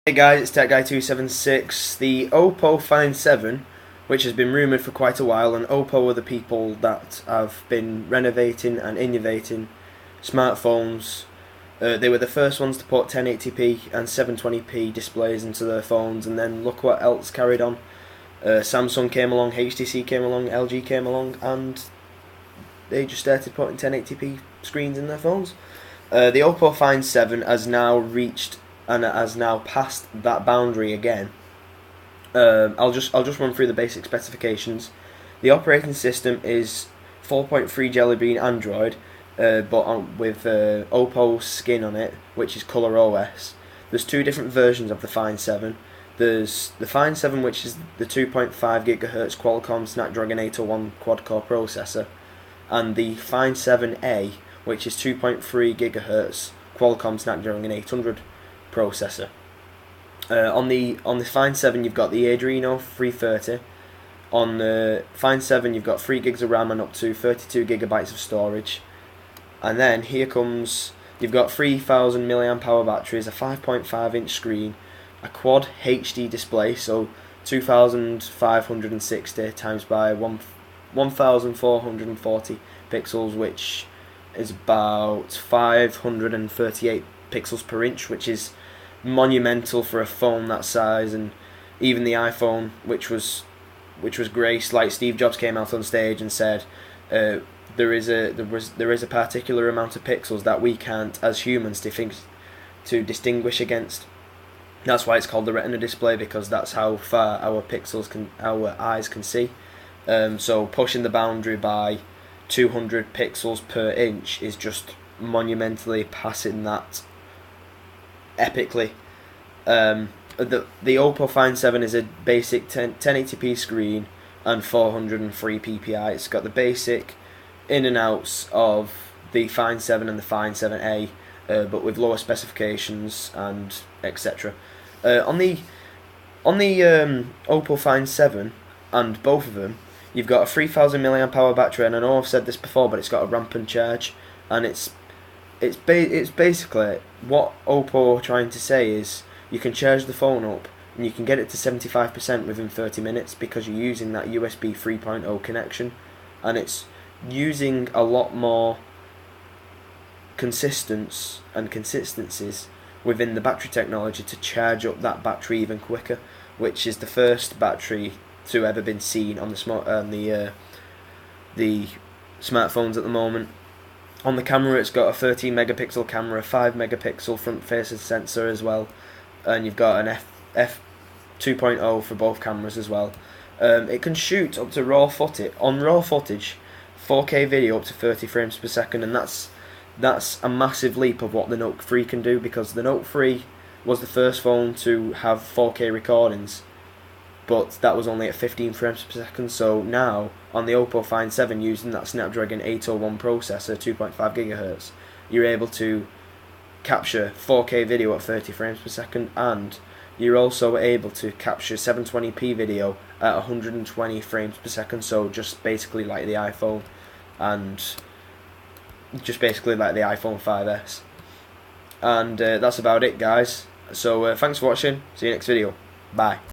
Hey guys, it's agajn276. The Oppo FIND7, which has been rumoured for quite a while, and Oppo are the people that have been renovating and innovating smartphones. They were the first ones to put 1080p and 720p displays into their phones, and then look what else carried on. Samsung came along, HTC came along, LG came along, and they just started putting 1080p screens in their phones. The Oppo FIND7 has now reached and has now passed that boundary again. I'll just run through the basic specifications. The operating system is 4.3 Jelly Bean Android, but with Oppo skin on it, which is Color OS. There's two different versions of the FIND7. There's the FIND7, which is the 2.5 GHz Qualcomm Snapdragon 801 quad-core processor, and the FIND7A, which is 2.3 GHz Qualcomm Snapdragon 800 processor. On the FIND7 you've got the Adreno 330. On the FIND7 you've got 3 gigs of RAM and up to 32 gigabytes of storage. And then here comes, you've got 3000 mAh batteries, a 5.5 inch screen, a quad HD display, so 2560 times by 1440 pixels, which is about 538 pixels per inch, which is monumental for a phone that size. And even the iPhone, which was graced, like Steve Jobs came out on stage and said, there is a particular amount of pixels that we can't as humans to distinguish against. That's why it's called the Retina display, because that's how far our eyes can see. So pushing the boundary by 200 pixels per inch is just monumentally passing that epically. The Oppo FIND7 is a basic 1080p screen and 403 ppi. It's got the basic in and outs of the FIND7 and the FIND7A, but with lower specifications and etc. On the Oppo FIND7 and both of them, you've got a 3000 mAh battery, and I know I've said this before, but it's got a rampant charge, and it's basically what Oppo are trying to say is you can charge the phone up and you can get it to 75% within 30 minutes because you're using that USB 3.0 connection, and it's using a lot more consistencies within the battery technology to charge up that battery even quicker, which is the first battery to ever been seen on the smartphones at the moment. On the camera, it's got a 13 megapixel camera, 5 megapixel front facing sensor as well, and you've got an f 2.0 for both cameras as well. It can shoot up to raw footage 4K video up to 30 frames per second, and that's a massive leap of what the Note 3 can do, because the Note 3 was the first phone to have 4K recordings, but that was only at 15 frames per second. So now on the Oppo FIND7, using that Snapdragon 801 processor, 2.5 GHz, you're able to capture 4K video at 30 frames per second, and you're also able to capture 720p video at 120 frames per second. So just basically like the iPhone, and just basically like the iPhone 5S. And that's about it, guys. So thanks for watching. See you next video. Bye.